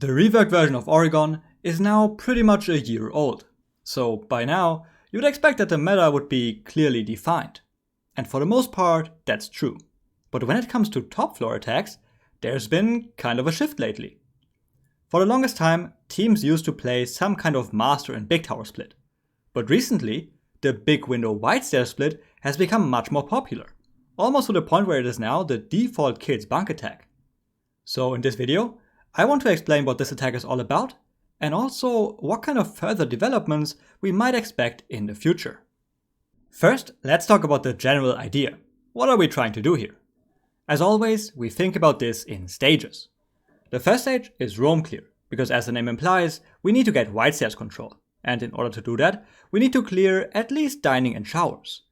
The reworked version of Oregon is now pretty much a year old, so by now you'd expect that the meta would be clearly defined. And for the most part, that's true. But when it comes to top floor attacks, there's been kind of a shift lately. For the longest time, teams used to play some kind of master and big tower split. But recently, the big window wide stair split has become much more popular, almost to the point where it is now the default kids bunk attack. So in this video, I want to explain what this attack is all about, and also what kind of further developments we might expect in the future. First, let's talk about the general idea. What are we trying to do here? As always, we think about this in stages. The first stage is roam clear, because as the name implies, we need to get wide stairs control, and in order to do that, we need to clear at least dining and showers.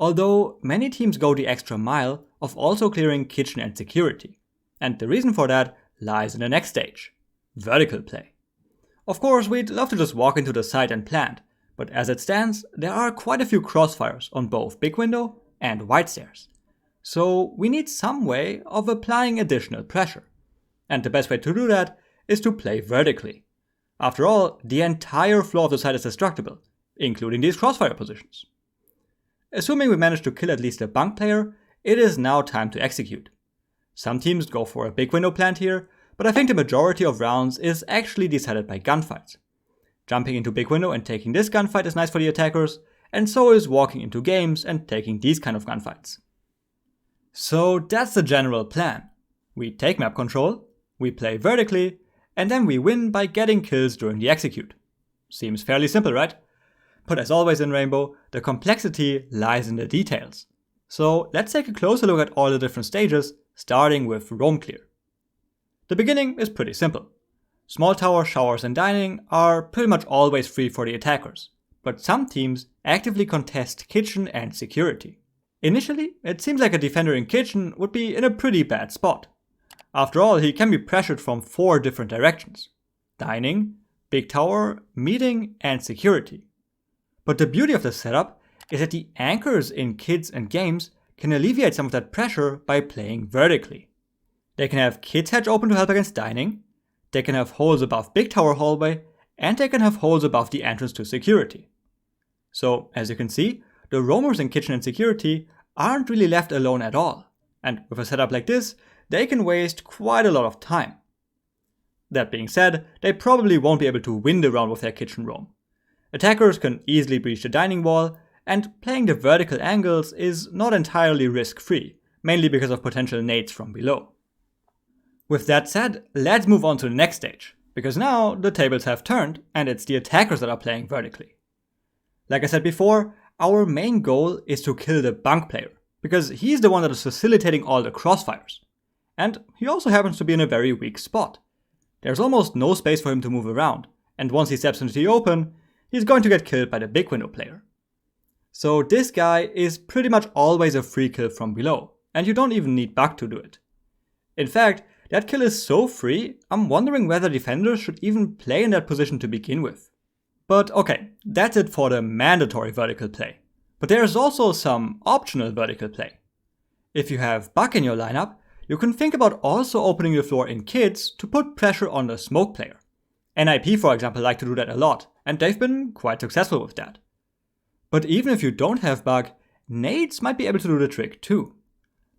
Although many teams go the extra mile of also clearing kitchen and security, and the reason for that lies in the next stage, vertical play. Of course, we'd love to just walk into the site and plant, but as it stands, there are quite a few crossfires on both big window and wide stairs. So we need some way of applying additional pressure. And the best way to do that is to play vertically. After all, the entire floor of the site is destructible, including these crossfire positions. Assuming we manage to kill at least a bunk player, it is now time to execute. Some teams go for a big window plant here, but I think the majority of rounds is actually decided by gunfights. Jumping into big window and taking this gunfight is nice for the attackers, and so is walking into games and taking these kind of gunfights. So that's the general plan. We take map control, we play vertically, and then we win by getting kills during the execute. Seems fairly simple, right? But as always in Rainbow, the complexity lies in the details. So let's take a closer look at all the different stages, starting with roam clear. The beginning is pretty simple. Small tower, showers and dining are pretty much always free for the attackers, but some teams actively contest kitchen and security. Initially, it seems like a defender in kitchen would be in a pretty bad spot. After all, he can be pressured from 4 different directions: dining, big tower, meeting and security. But the beauty of the setup is that the anchors in kids and games can alleviate some of that pressure by playing vertically. They can have kids hedge open to help against dining, they can have holes above big tower hallway, and they can have holes above the entrance to security. So, as you can see, the roamers in kitchen and security aren't really left alone at all, and with a setup like this, they can waste quite a lot of time. That being said, they probably won't be able to win the round with their kitchen roam. Attackers can easily breach the dining wall, and playing the vertical angles is not entirely risk-free, mainly because of potential nades from below. With that said, let's move on to the next stage, because now the tables have turned and it's the attackers that are playing vertically. Like I said before, our main goal is to kill the bunk player, because he's the one that is facilitating all the crossfires. And he also happens to be in a very weak spot. There's almost no space for him to move around, and once he steps into the open, he's going to get killed by the big window player. So this guy is pretty much always a free kill from below, and you don't even need bug to do it. In fact, that kill is so free, I'm wondering whether defenders should even play in that position to begin with. But okay, that's it for the mandatory vertical play. But there's also some optional vertical play. If you have bug in your lineup, you can think about also opening the floor in kids to put pressure on the smoke player. NIP, for example, like to do that a lot, and they've been quite successful with that. But even if you don't have bug, nades might be able to do the trick too.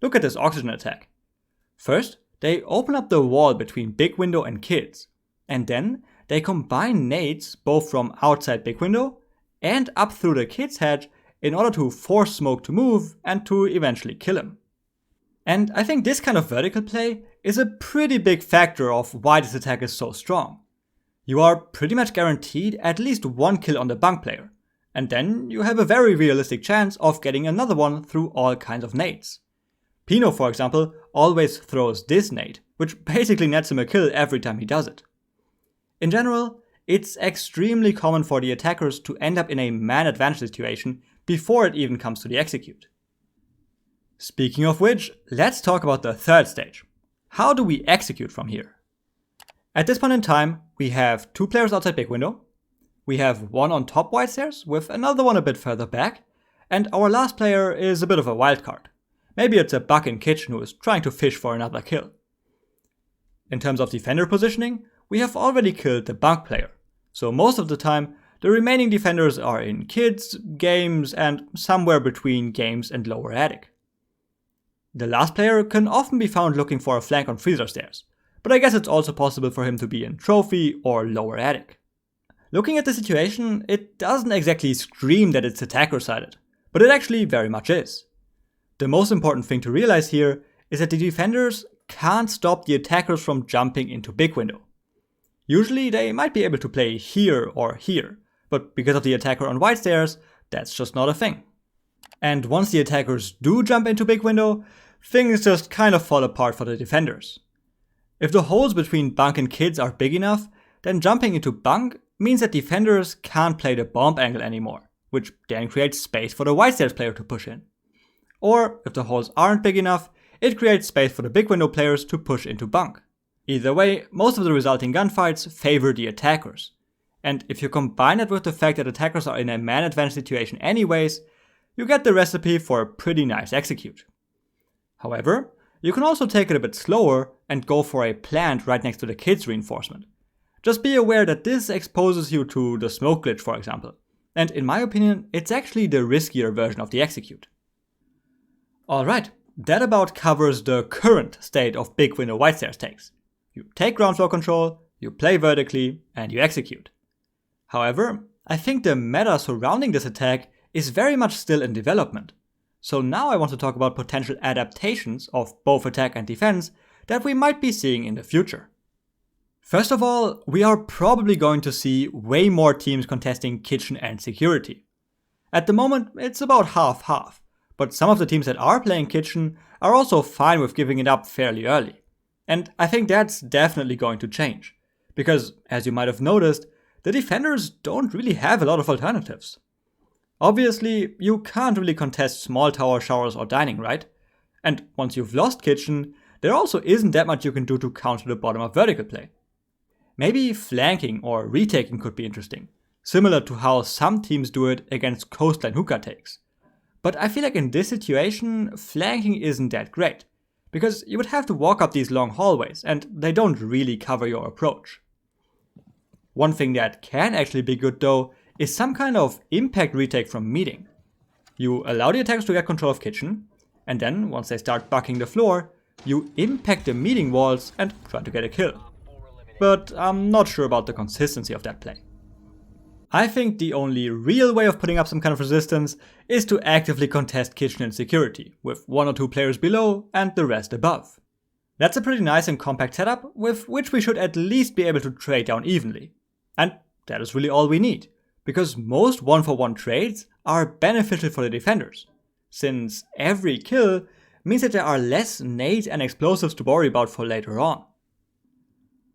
Look at this oxygen attack. First, they open up the wall between big window and kids, and then they combine nades both from outside big window and up through the kids hedge in order to force smoke to move and to eventually kill him. And I think this kind of vertical play is a pretty big factor of why this attack is so strong. You are pretty much guaranteed at least one kill on the bunk player, and then you have a very realistic chance of getting another one through all kinds of nades. Pino, for example, always throws this nade, which basically nets him a kill every time he does it. In general, it's extremely common for the attackers to end up in a man advantage situation before it even comes to the execute. Speaking of which, let's talk about the third stage. How do we execute from here? At this point in time, we have 2 players outside big window, we have one on top wide stairs with another one a bit further back, and our last player is a bit of a wild card. Maybe it's a bug in kitchen who is trying to fish for another kill. In terms of defender positioning, we have already killed the bunk player, so most of the time the remaining defenders are in kids, games, and somewhere between games and lower attic. The last player can often be found looking for a flank on freezer stairs, but I guess it's also possible for him to be in trophy or lower attic. Looking at the situation, it doesn't exactly scream that it's attacker-sided, but it actually very much is. The most important thing to realize here is that the defenders can't stop the attackers from jumping into big window. Usually they might be able to play here or here, but because of the attacker on white stairs, that's just not a thing. And once the attackers do jump into big window, things just kind of fall apart for the defenders. If the holes between bunk and kids are big enough, then jumping into bunk means that defenders can't play the bomb angle anymore, which then creates space for the white stairs player to push in. Or, if the holes aren't big enough, it creates space for the big window players to push into bunk. Either way, most of the resulting gunfights favor the attackers. And if you combine it with the fact that attackers are in a man advantage situation anyways, you get the recipe for a pretty nice execute. However, you can also take it a bit slower and go for a plant right next to the kids reinforcement. Just be aware that this exposes you to the smoke glitch, for example. And in my opinion, it's actually the riskier version of the execute. Alright, that about covers the current state of big window white stairs takes. You take ground floor control, you play vertically, and you execute. However, I think the meta surrounding this attack is very much still in development. So now I want to talk about potential adaptations of both attack and defense that we might be seeing in the future. First of all, we are probably going to see way more teams contesting kitchen and security. At the moment, it's about half-half, but some of the teams that are playing kitchen are also fine with giving it up fairly early. And I think that's definitely going to change, because as you might have noticed, the defenders don't really have a lot of alternatives. Obviously, you can't really contest small tower showers or dining, right? And once you've lost kitchen, there also isn't that much you can do to counter the bottom of vertical play. Maybe flanking or retaking could be interesting, similar to how some teams do it against coastline hookah takes. But I feel like in this situation, flanking isn't that great, because you would have to walk up these long hallways, and they don't really cover your approach. One thing that can actually be good though, is some kind of impact retake from meeting. You allow the attackers to get control of kitchen, and then once they start bucking the floor, you impact the meeting walls and try to get a kill. But I'm not sure about the consistency of that play. I think the only real way of putting up some kind of resistance is to actively contest kitchen and security, with 1 or 2 players below and the rest above. That's a pretty nice and compact setup, with which we should at least be able to trade down evenly. And that is really all we need, because most 1-for-1 trades are beneficial for the defenders, since every kill means that there are less nades and explosives to worry about for later on.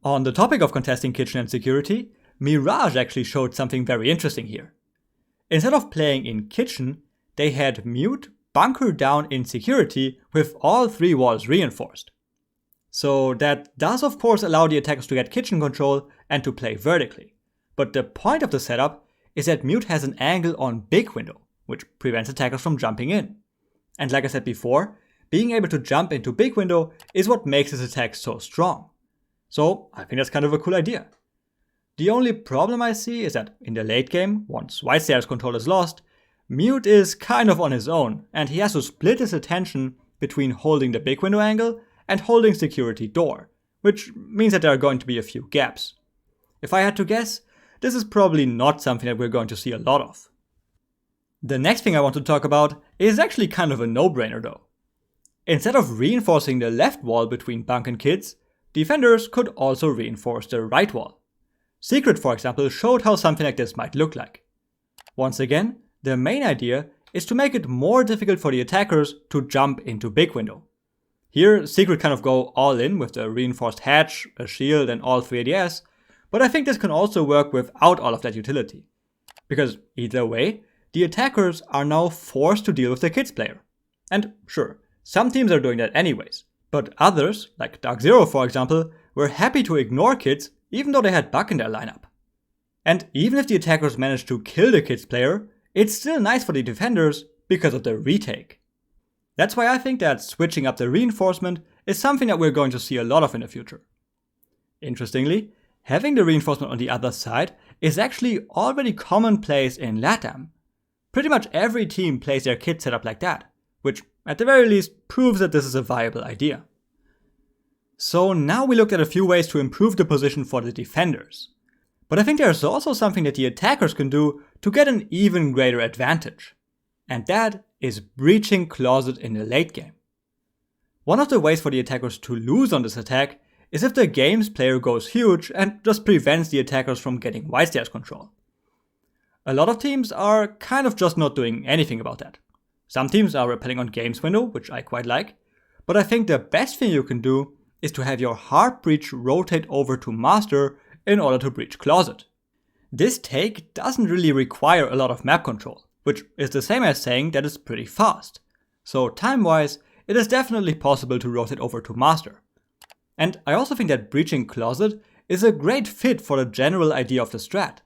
On the topic of contesting kitchen and security, Mirage actually showed something very interesting here. Instead of playing in kitchen, they had mute bunker down in security with all 3 walls reinforced. So that does of course allow the attackers to get kitchen control and to play vertically. But the point of the setup is that mute has an angle on big window, which prevents attackers from jumping in. And like I said before, being able to jump into big window is what makes this attack so strong. So I think that's kind of a cool idea. The only problem I see is that in the late game, once white stairs control is lost, mute is kind of on his own, and he has to split his attention between holding the big window angle and holding security door, which means that there are going to be a few gaps. If I had to guess, this is probably not something that we're going to see a lot of. The next thing I want to talk about is actually kind of a no-brainer though. Instead of reinforcing the left wall between bunk and kids, defenders could also reinforce the right wall. Secret, for example, showed how something like this might look like. Once again, the main idea is to make it more difficult for the attackers to jump into big window. Here, Secret kind of go all in with the reinforced hatch, a shield and all 3 ADS, but I think this can also work without all of that utility. Because either way, the attackers are now forced to deal with the kids player. And sure, some teams are doing that anyways, but others, like Dark Zero for example, were happy to ignore kids even though they had Buck in their lineup. And even if the attackers managed to kill the kids player, it's still nice for the defenders because of the retake. That's why I think that switching up the reinforcement is something that we're going to see a lot of in the future. Interestingly, Having the reinforcement on the other side is actually already commonplace in LATAM. Pretty much every team plays their kit setup like that, which at the very least proves that this is a viable idea. So now we looked at a few ways to improve the position for the defenders. But I think there's also something that the attackers can do to get an even greater advantage. And that is breaching closet in the late game. One of the ways for the attackers to lose on this attack is if the game's player goes huge and just prevents the attackers from getting white stairs control. A lot of teams are kind of just not doing anything about that. Some teams are repelling on games window, which I quite like, but I think the best thing you can do is to have your hard breach rotate over to master in order to breach closet. This take doesn't really require a lot of map control, which is the same as saying that it's pretty fast. So time-wise, it is definitely possible to rotate over to master. And I also think that breaching closet is a great fit for the general idea of the strat.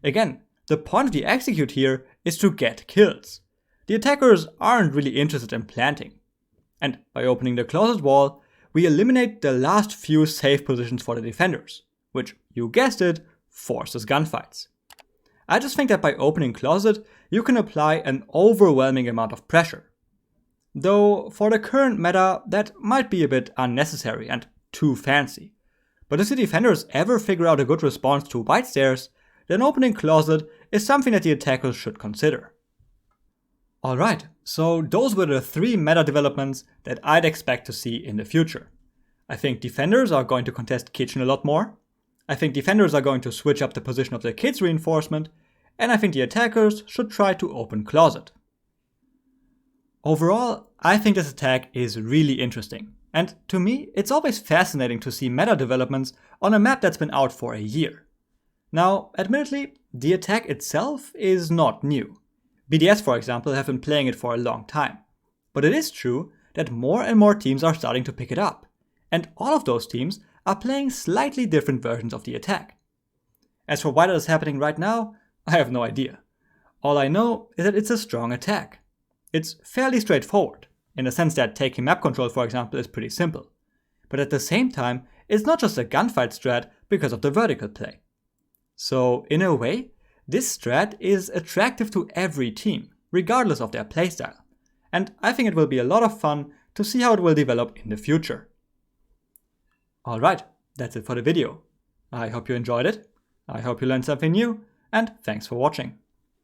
Again, the point of the execute here is to get kills. The attackers aren't really interested in planting. And by opening the closet wall, we eliminate the last few safe positions for the defenders, which, you guessed it, forces gunfights. I just think that by opening closet, you can apply an overwhelming amount of pressure. Though for the current meta, that might be a bit unnecessary and too fancy. But if the defenders ever figure out a good response to white stairs, then opening closet is something that the attackers should consider. Alright, so those were the 3 meta developments that I'd expect to see in the future. I think defenders are going to contest kitchen a lot more. I think defenders are going to switch up the position of their kit's reinforcement, and I think the attackers should try to open closet. Overall, I think this attack is really interesting, and to me, it's always fascinating to see meta developments on a map that's been out for a year. Now, admittedly, the attack itself is not new. BDS, for example, have been playing it for a long time. But it is true that more and more teams are starting to pick it up, and all of those teams are playing slightly different versions of the attack. As for why that is happening right now, I have no idea. All I know is that it's a strong attack. It's fairly straightforward, in the sense that taking map control, for example, is pretty simple. But at the same time, it's not just a gunfight strat because of the vertical play. So, in a way, this strat is attractive to every team, regardless of their playstyle, and I think it will be a lot of fun to see how it will develop in the future. Alright, that's it for the video. I hope you enjoyed it, I hope you learned something new, and thanks for watching.